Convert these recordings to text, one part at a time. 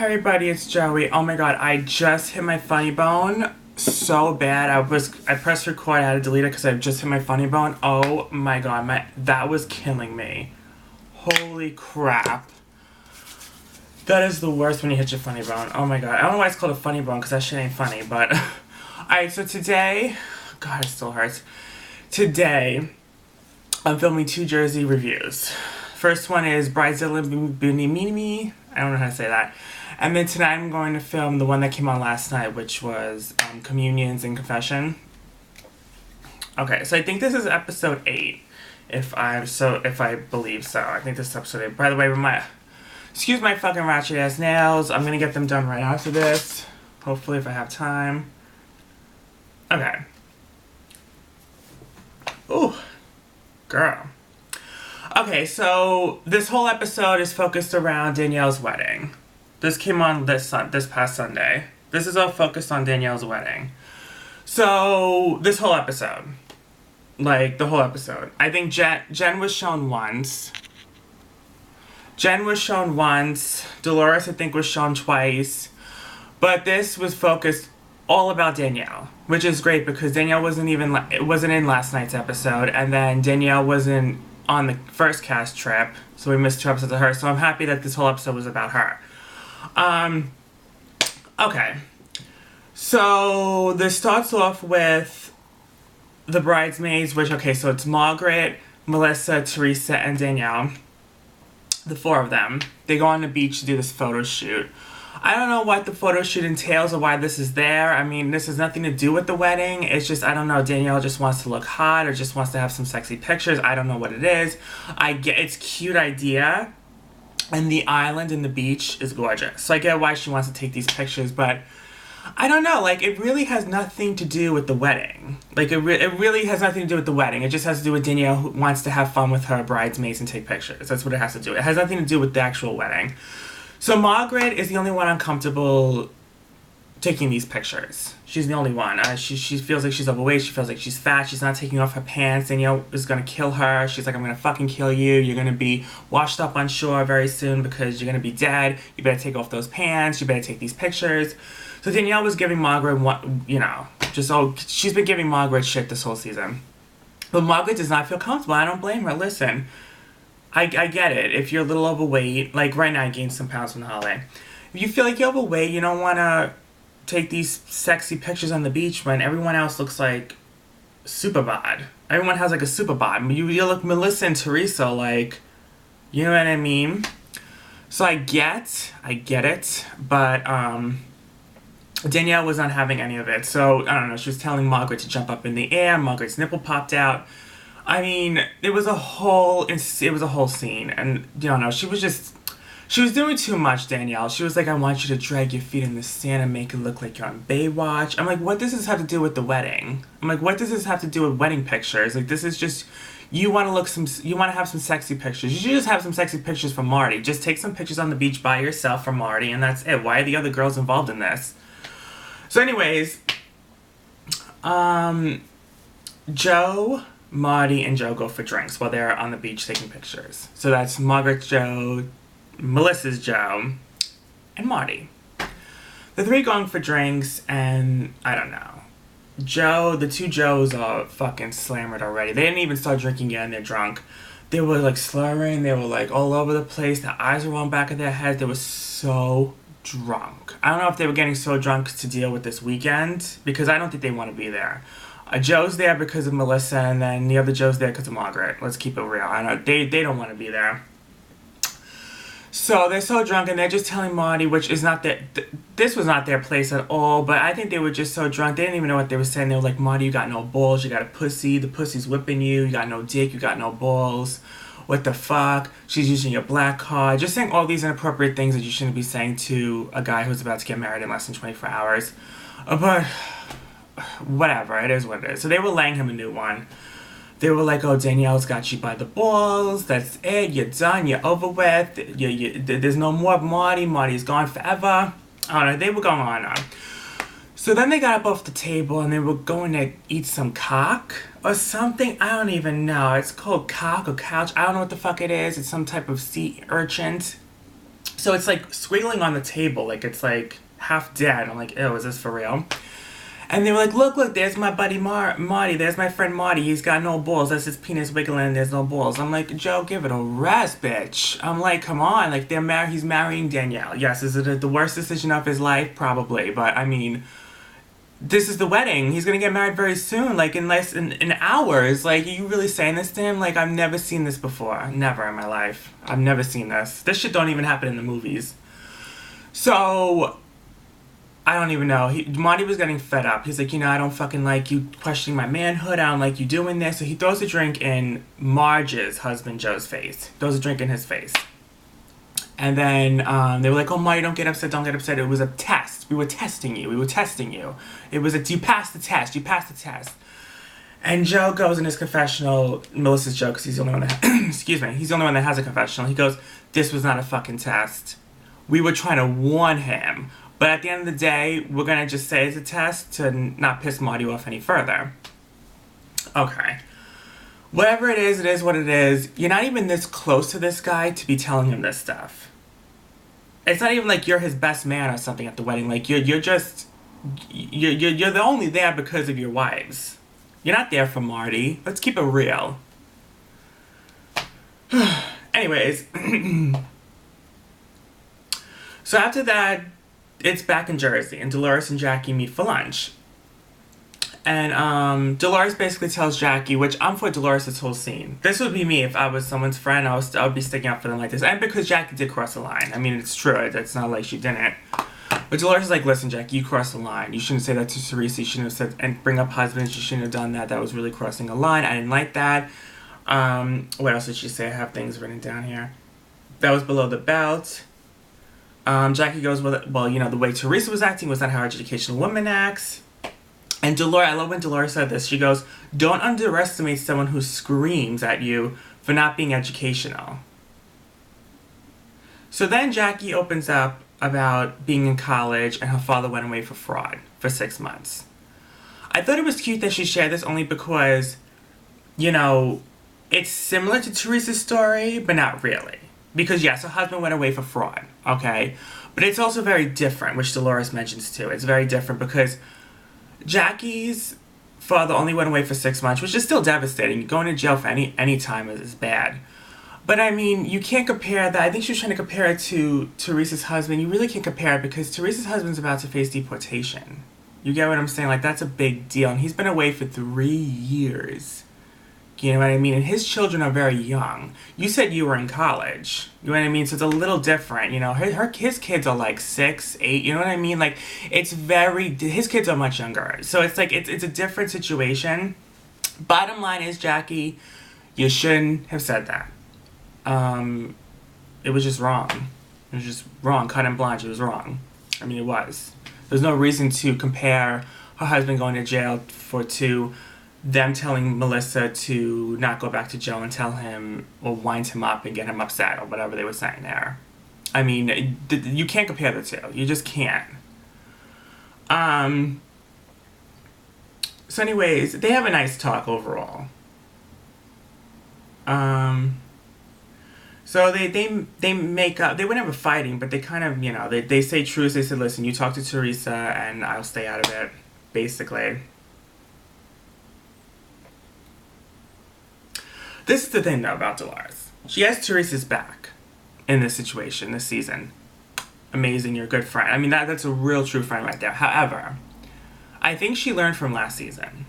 Hi everybody, it's Joey. Oh my god, I just hit my funny bone so bad. I pressed record, I had to delete it because I just hit my funny bone. Oh my god, that was killing me. Holy crap. That is the worst when you hit your funny bone. Oh my god. I don't know why it's called a funny bone because that shit ain't funny, but alright, so today, god, it still hurts. Today, I'm filming 2 Jersey reviews. First one is Bridezilla Bimini. I don't know how to say that. And then tonight I'm going to film the one that came on last night, which was Communions and Confession. Okay, so I think this is episode 8, if I believe so. I think this is episode 8. By the way, excuse my fucking ratchet ass nails. I'm gonna get them done right after this. Hopefully, if I have time. Okay. Ooh, girl. Okay, so this whole episode is focused around Danielle's wedding. This came on this past Sunday. This is all focused on Danielle's wedding. So, this whole episode. Like, the whole episode. I think Jen was shown once. Dolores, I think, was shown twice. But this was focused all about Danielle. Which is great because Danielle wasn't in last night's episode. And then Danielle wasn't on the first cast trip. So we missed 2 episodes of her. So I'm happy that this whole episode was about her. Okay. So this starts off with the bridesmaids, which, okay, so it's Margaret, Melissa, Teresa, and Danielle. The 4 of them. They go on the beach to do this photo shoot. I don't know what the photo shoot entails or why this is there. I mean, this has nothing to do with the wedding. It's just, I don't know, Danielle just wants to look hot or just wants to have some sexy pictures. I don't know what it is. I get it's a cute idea. And the island and the beach is gorgeous. So I get why she wants to take these pictures, but I don't know. Like, it really has nothing to do with the wedding. Like, it really has nothing to do with the wedding. It just has to do with Danielle who wants to have fun with her bridesmaids and take pictures. That's what it has to do. It has nothing to do with the actual wedding. So Margaret is the only one uncomfortable taking these pictures. She's the only one. She feels like she's overweight. She feels like she's fat. She's not taking off her pants. Danielle is going to kill her. She's like, I'm going to fucking kill you. You're going to be washed up on shore very soon because you're going to be dead. You better take off those pants. You better take these pictures. So Danielle was giving Margaret, she's been giving Margaret shit this whole season. But Margaret does not feel comfortable. I don't blame her. Listen, I get it. If you're a little overweight, like right now I gained some pounds from the holiday. If you feel like you're overweight, you don't want to take these sexy pictures on the beach when everyone else looks like super bod. Everyone has like a super bod. You look Melissa and Teresa like, you know what I mean? So I get it, but Danielle was not having any of it. So I don't know, she was telling Margaret to jump up in the air. Margaret's nipple popped out. I mean, it was a whole scene, and you know, she was doing too much, Danielle. She was like, I want you to drag your feet in the sand and make it look like you're on Baywatch. I'm like, what does this have to do with the wedding? I'm like, what does this have to do with wedding pictures? Like, this is just, you want to have some sexy pictures. You should just have some sexy pictures for Marty. Just take some pictures on the beach by yourself for Marty, and that's it. Why are the other girls involved in this? So anyways, Marty and Joe go for drinks while they're on the beach taking pictures. So that's Margaret, Joe, Melissa's Joe, and Marty. The 3 going for drinks, and I don't know. The 2 Joes are fucking slammered already. They didn't even start drinking yet, and they're drunk. They were like slurring. They were like all over the place. Their eyes were on back of their heads. They were so drunk. I don't know if they were getting so drunk to deal with this weekend, because I don't think they want to be there. Joe's there because of Melissa, and then the other Joe's there because of Margaret. Let's keep it real. I know they don't want to be there. So they're so drunk, and they're just telling Marty, which is not this was not their place at all, but I think they were just so drunk, they didn't even know what they were saying. They were like, Marty, you got no balls, you got a pussy, the pussy's whipping you, you got no dick, you got no balls, what the fuck, she's using your black card, just saying all these inappropriate things that you shouldn't be saying to a guy who's about to get married in less than 24 hours. But whatever, it is what it is. So they were laying him a new one. They were like, oh, Danielle's got you by the balls. That's it. You're done. You're over with. There's no more Marty. Marty's gone forever. I don't know. They were going on. So then they got up off the table and they were going to eat some cock or something. I don't even know. It's called cock or couch. I don't know what the fuck it is. It's some type of sea urchin. So it's like squiggling on the table, like it's like half dead. I'm like, ew, is this for real? And they were like, look, there's my buddy Marty. There's my friend Marty. He's got no balls. That's his penis wiggling and there's no balls. I'm like, Joe, give it a rest, bitch. I'm like, come on. Like, he's marrying Danielle. Yes, is it the worst decision of his life? Probably. But, I mean, this is the wedding. He's going to get married very soon. Like, in hours. Like, are you really saying this to him? Like, I've never seen this before. Never in my life. I've never seen this. This shit don't even happen in the movies. So... I don't even know. Marty was getting fed up. He's like, I don't fucking like you questioning my manhood. I don't like you doing this. So he throws a drink in Marge's husband, Joe's face. Throws a drink in his face. And then they were like, oh, Marty, don't get upset. Don't get upset. It was a test. We were testing you. It was you passed the test. You passed the test. And Joe goes in his confessional. Melissa's Joe, because he's the only one that... excuse me. He's the only one that has a confessional. He goes, this was not a fucking test. We were trying to warn him. But at the end of the day, we're going to just say it's a test to not piss Marty off any further. Okay. Whatever it is what it is. You're not even this close to this guy to be telling him this stuff. It's not even like you're his best man or something at the wedding. Like, you're the only there because of your wives. You're not there for Marty. Let's keep it real. Anyways. So after that... it's back in Jersey, and Dolores and Jackie meet for lunch. And Dolores basically tells Jackie, which I'm for Dolores this whole scene. This would be me if I was someone's friend. I would be sticking up for them like this. And because Jackie did cross the line. I mean, it's true. It's not like she didn't. But Dolores is like, listen, Jackie, you crossed the line. You shouldn't say that to Teresa. You shouldn't have said, and bring up husbands. You shouldn't have done that. That was really crossing a line. I didn't like that. What else did she say? I have things written down here. That was below the belt. Jackie goes, well, the way Teresa was acting was not how educational woman acts. And Dolores, I love when Dolores said this. She goes, don't underestimate someone who screams at you for not being educational. So then Jackie opens up about being in college and her father went away for fraud for 6 months. I thought it was cute that she shared this only because, it's similar to Teresa's story, but not really. Because, yes, her husband went away for fraud, okay? But it's also very different, which Dolores mentions, too. It's very different because Jackie's father only went away for 6 months, which is still devastating. Going to jail for any time is bad. But, I mean, you can't compare that. I think she was trying to compare it to Teresa's husband. You really can't compare it because Teresa's husband's about to face deportation. You get what I'm saying? Like, that's a big deal. And he's been away for 3 years. You know what I mean? And his children are very young. You said you were in college. You know what I mean? So it's a little different. His kids are like 6, 8. You know what I mean? Like, his kids are much younger. So it's like, it's a different situation. Bottom line is, Jackie, you shouldn't have said that. It was just wrong. It was just wrong. Cut and blanche, it was wrong. I mean, it was. There's no reason to compare her husband going to jail to them telling Melissa to not go back to Joe and tell him or wind him up and get him upset or whatever they were saying there. I mean, you can't compare the two. You just can't. So anyways, they have a nice talk overall. So they make up. They were never fighting, but they kind of, they say truths. They said, listen, you talk to Teresa and I'll stay out of it, basically. This is the thing, though, about Dolores. She has Teresa's back in this situation, this season. Amazing, you're a good friend. I mean, that's a real true friend right there. However, I think she learned from last season.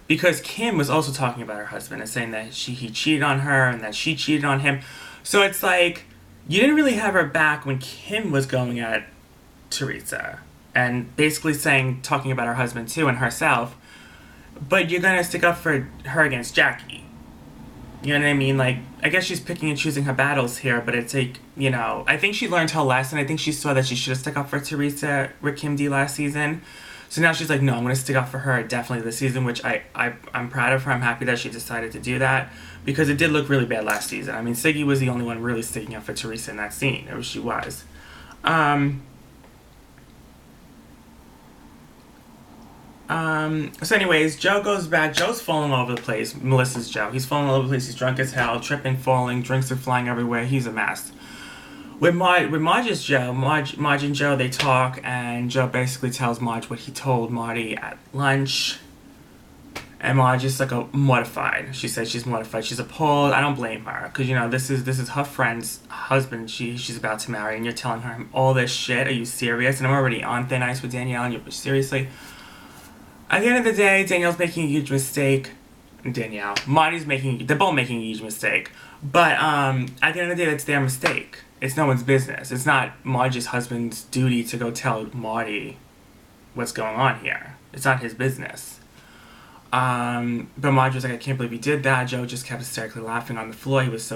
Because Kim was also talking about her husband and saying that he cheated on her and that she cheated on him. So it's like, you didn't really have her back when Kim was going at Teresa. And basically talking about her husband, too, and herself. But you're going to stick up for her against Jackie. You know what I mean? Like, I guess she's picking and choosing her battles here, but it's like, I think she learned her lesson. I think she saw that she should have stuck up for Teresa with Kim D last season. So now she's like, no, I'm going to stick up for her definitely this season, which I'm proud of her. I'm happy that she decided to do that because it did look really bad last season. I mean, Siggy was the only one really sticking up for Teresa in that scene. She was. So anyways, Joe goes back. Joe's falling all over the place. Melissa's Joe. He's falling all over the place. He's drunk as hell, tripping, falling, drinks are flying everywhere. He's a mess. With Marge and Joe, they talk, and Joe basically tells Marge what he told Marty at lunch. And Marge is like mortified. She says she's mortified. She's appalled. I don't blame her, because this is her friend's husband. She's about to marry, and you're telling her all this shit. Are you serious? And I'm already on thin ice with Danielle, and you're seriously. At the end of the day, Danielle's making a huge mistake. They're both making a huge mistake. But at the end of the day, that's their mistake. It's no one's business. It's not Marge's husband's duty to go tell Marty what's going on here. It's not his business. But Marge was like, I can't believe he did that. Joe just kept hysterically laughing on the floor. He was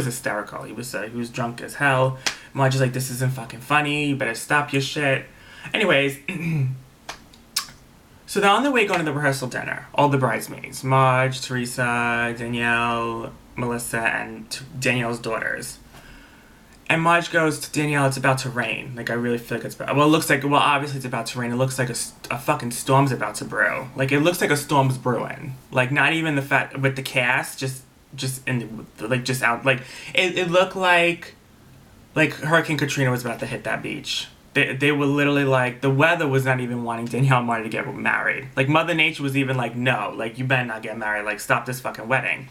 hysterical. He was drunk as hell. Marge was like, this isn't fucking funny. You better stop your shit. Anyways, so they're on their way going to the rehearsal dinner. All the bridesmaids. Marge, Teresa, Danielle, Melissa, and Danielle's daughters. And Marge goes to Danielle, it's about to rain. Like, I really feel like it's about... obviously it's about to rain. It looks like a fucking storm's about to brew. Like, it looks like a storm's brewing. Like, not even the fact... With the cast, it looked like Hurricane Katrina was about to hit that beach. They were literally like... The weather was not even wanting Danielle and Marty to get married. Like, Mother Nature was even like, no. Like, you better not get married. Like, stop this fucking wedding.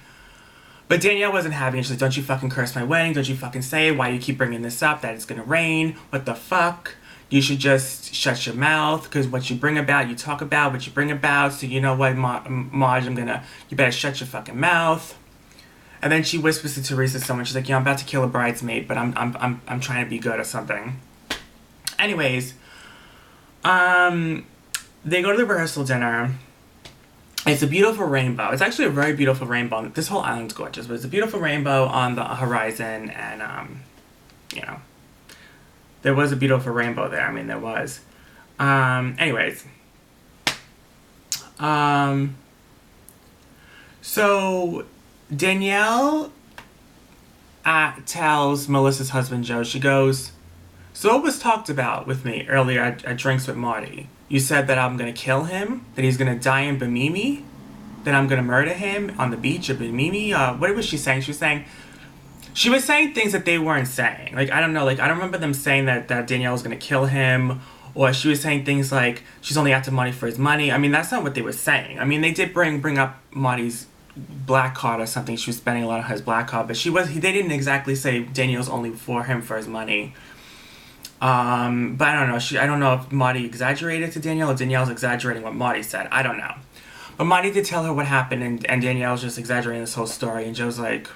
But Danielle wasn't having it. She's like, don't you fucking curse my wedding. Don't you fucking say it. Why do you keep bringing this up? That it's going to rain. What the fuck? You should just shut your mouth. Because what you bring about, you talk about what you bring about. So you know what, Marge, you better shut your fucking mouth. And then she whispers to Teresa someone. She's like, I'm about to kill a bridesmaid, but I'm trying to be good or something. Anyways, they go to the rehearsal dinner. It's a beautiful rainbow. It's actually a very beautiful rainbow. This whole island's gorgeous, but it's a beautiful rainbow on the horizon, and, there was a beautiful rainbow there. I mean, there was. Anyways. So, Danielle tells Melissa's husband, Joe, she goes, so it was talked about with me earlier at Drinks with Marty. You said that I'm going to kill him, that he's going to die in Bimini, that I'm going to murder him on the beach of Bimini. What was she saying? She was saying things that they weren't saying. Like, I don't know. Like, I don't remember them saying that Danielle was going to kill him. Or she was saying things like, she's only after Marty for his money. I mean, that's not what they were saying. I mean, they did bring up Marty's black card or something. She was spending a lot on his black card. But they didn't exactly say Danielle's only for him for his money. But I don't know. I don't know if Marty exaggerated to Danielle or Danielle's exaggerating what Marty said. I don't know. But Marty did tell her what happened, and Danielle's just exaggerating this whole story. And Joe's like,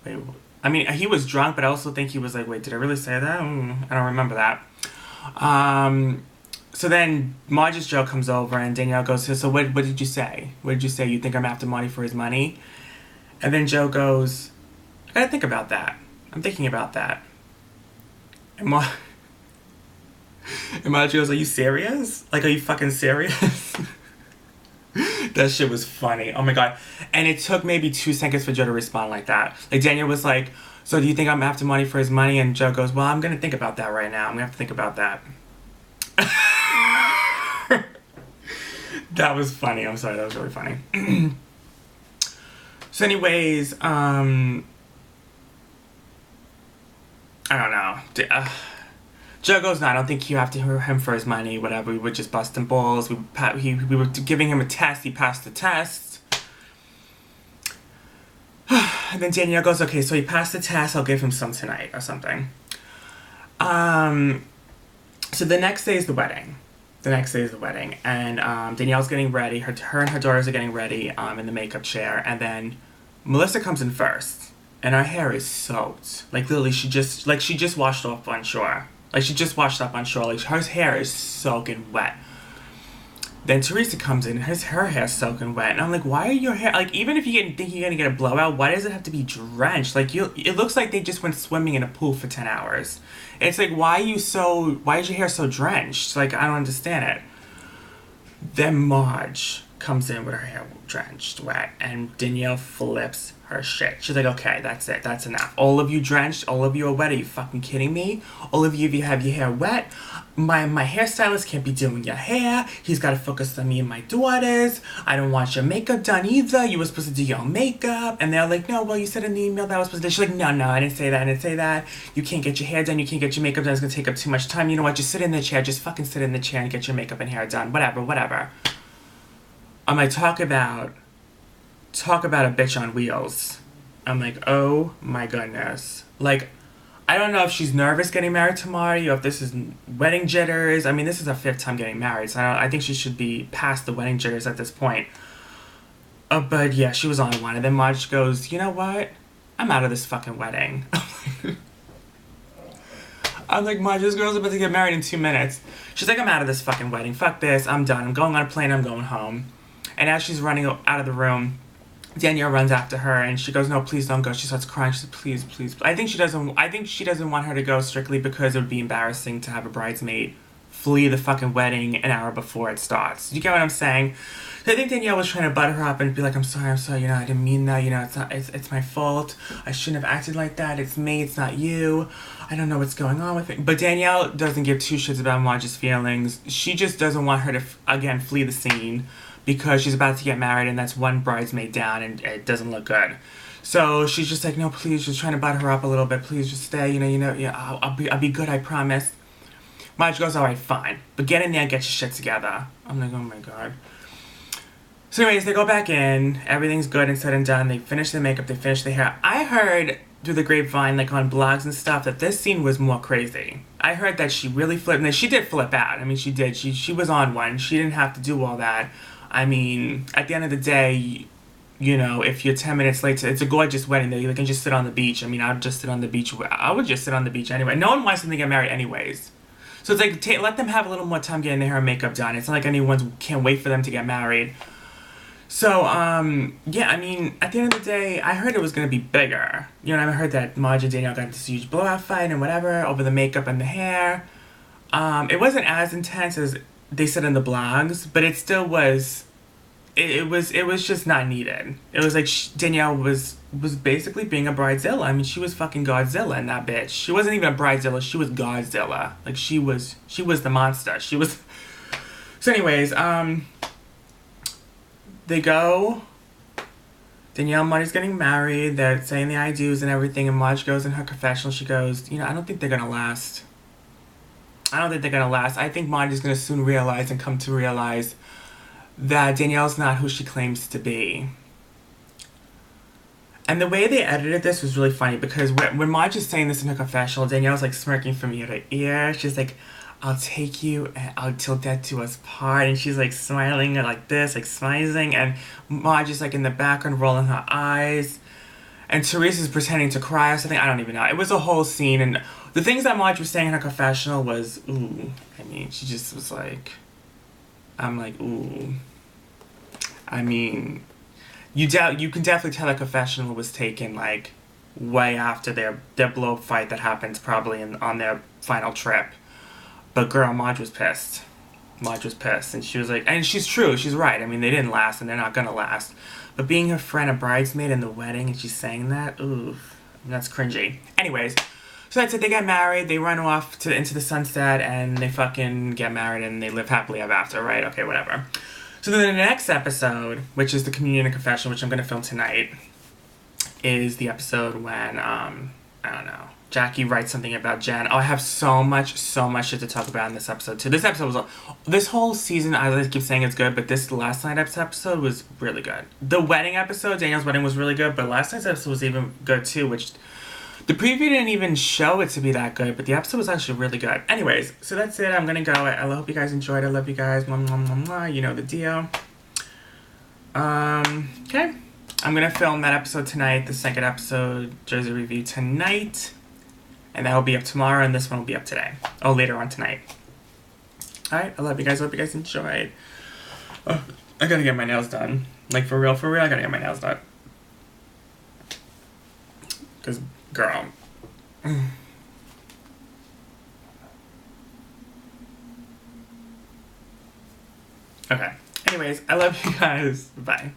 wait. I mean, he was drunk, but I also think he was like, wait, did I really say that? I don't remember that. So then Marge's Joe comes over, and Danielle goes, so what did you say? What did you say? You think I'm after Marty for his money? And then Joe goes, I gotta think about that. I'm thinking about that. And Marge goes, are you serious? Like, are you fucking serious? That shit was funny. Oh my god. And it took maybe 2 seconds for Joe to respond like that. Like, Danielle was like, so do you think I'm after Marty for his money? And Joe goes, well, I'm gonna think about that right now. I'm gonna have to think about that. That was funny. I'm sorry, that was really funny. So anyways, I don't know. Joe goes, no, I don't think you have to hear him for his money, whatever. We were just busting balls. We were giving him a test. He passed the test. And then Danielle goes, okay, so he passed the test. I'll give him some tonight or something. So the next day is the wedding. And Danielle's getting ready. Her and her daughters are getting ready in the makeup chair. And then Melissa comes in first. And her hair is soaked. Like, literally, she just washed off on shore. Like, she just washed up on shore. Like, her hair is soaking wet. Then Teresa comes in, and her hair's soaking wet. And I'm like, why are your hair... Like, even if you think you're going to get a blowout, why does it have to be drenched? Like, it looks like they just went swimming in a pool for 10 hours. It's like, why is your hair so drenched? Like, I don't understand it. Then Marge comes in with her hair drenched, wet, and Danielle flips her shit. She's like, okay, that's it. That's enough. All of you drenched. All of you are wet. Are you fucking kidding me? All of you, if you have your hair wet, my hairstylist can't be doing your hair. He's got to focus on me and my daughters. I don't want your makeup done either. You were supposed to do your own makeup. And they're like, no, well, you said in the email that I was supposed to. She's like, no, I didn't say that. I didn't say that. You can't get your hair done. You can't get your makeup done. It's going to take up too much time. You know what? Just sit in the chair. Just fucking sit in the chair and get your makeup and hair done. Whatever. I'm like, talk about a bitch on wheels. I'm like, oh my goodness. Like, I don't know if she's nervous getting married to Marty or if this is wedding jitters. I mean, this is her 5th time getting married, so I think she should be past the wedding jitters at this point. But yeah, she was on one. And then Marge goes, you know what? I'm out of this fucking wedding. I'm like, Marge, this girl's about to get married in 2 minutes. She's like, I'm out of this fucking wedding. Fuck this. I'm done. I'm going on a plane. I'm going home. And as she's running out of the room, Danielle runs after her and she goes, no, please don't go. She starts crying. She says, please. I think she doesn't want her to go strictly because it would be embarrassing to have a bridesmaid flee the fucking wedding an hour before it starts. You get what I'm saying? So I think Danielle was trying to butter her up and be like, I'm sorry, you know, I didn't mean that, you know, it's my fault. I shouldn't have acted like that. It's me, it's not you. I don't know what's going on with it. But Danielle doesn't give two shits about Marge's feelings. She just doesn't want her to, again, flee the scene because she's about to get married and that's one bridesmaid down and it doesn't look good. So she's just like, no, please, just trying to butter her up a little bit. Please just stay, yeah, I'll be good, I promise. Marge goes, all right, fine. But get in there and get your shit together. I'm like, oh my God. So anyways, they go back in. Everything's good and said and done. They finish their makeup. They finish their hair. I heard through the grapevine, like on blogs and stuff, that this scene was more crazy. I heard that she really flipped. And she did flip out. I mean, she did. She was on one. She didn't have to do all that. I mean, at the end of the day, you know, if you're 10 minutes late, it's a gorgeous wedding. You can just sit on the beach. I mean, I would just sit on the beach. I would just sit on the beach anyway. No one wants them to get married anyways. So it's like, let them have a little more time getting their hair and makeup done. It's not like anyone can't wait for them to get married. So, yeah, I mean, at the end of the day, I heard it was going to be bigger. You know, I heard that Marge and Danielle got this huge blowout fight and whatever over the makeup and the hair. It wasn't as intense as they said in the blogs, but it still was, it was just not needed. It was like Danielle was basically being a Bridezilla. I mean, she was fucking Godzilla in that bitch. She wasn't even a Bridezilla, she was Godzilla. Like, she was the monster. She was... So anyways, they go. Danielle and Marty's getting married. They're saying the I do's and everything. And Marge goes in her confessional. She goes, you know, I don't think they're going to last. I think Marty's going to soon realize and come to realize that Danielle's not who she claims to be. And the way they edited this was really funny because when Marge is saying this in her confessional, Danielle's like smirking from ear to ear. She's like, I'll take you until death do us part. And she's like smiling like this, like smizing. And Marge is like in the background rolling her eyes. And Teresa's pretending to cry or something. I don't even know. It was a whole scene. And the things that Marge was saying in her confessional was, ooh. I mean, she just was like, I'm like, ooh. I mean, you can definitely tell that confessional was taken like way after their blow-up fight that happens probably on their final trip. But girl, Marge was pissed. And she was like, and she's true, she's right. I mean, they didn't last and they're not gonna last. But being her friend, a bridesmaid in the wedding, and she's saying that, ooh, that's cringy. Anyways, so that's it. They get married, they run off into the sunset, and they fucking get married and they live happily ever after, right? Okay, whatever. So then the next episode, which is the communion and confession, which I'm gonna film tonight, is the episode when, I don't know, Jackie writes something about Jen. Oh, I have so much shit to talk about in this episode too. This whole season, I keep saying it's good, but this last night's episode was really good. The wedding episode, Danielle's wedding, was really good, but last night's episode was even good too, which the preview didn't even show it to be that good, but the episode was actually really good. Anyways, so that's it. I'm gonna go. I hope you guys enjoyed. I love you guys. Mwah, mwah, mwah, mwah. You know the deal. Okay. I'm gonna film that episode tonight, the second episode, Jersey Review tonight. And that will be up tomorrow, and this one will be up today. Oh, later on tonight. Alright, I love you guys. I hope you guys enjoyed. Oh, I gotta get my nails done. Like, for real, I gotta get my nails done. Because, girl. Okay. Anyways, I love you guys. Bye.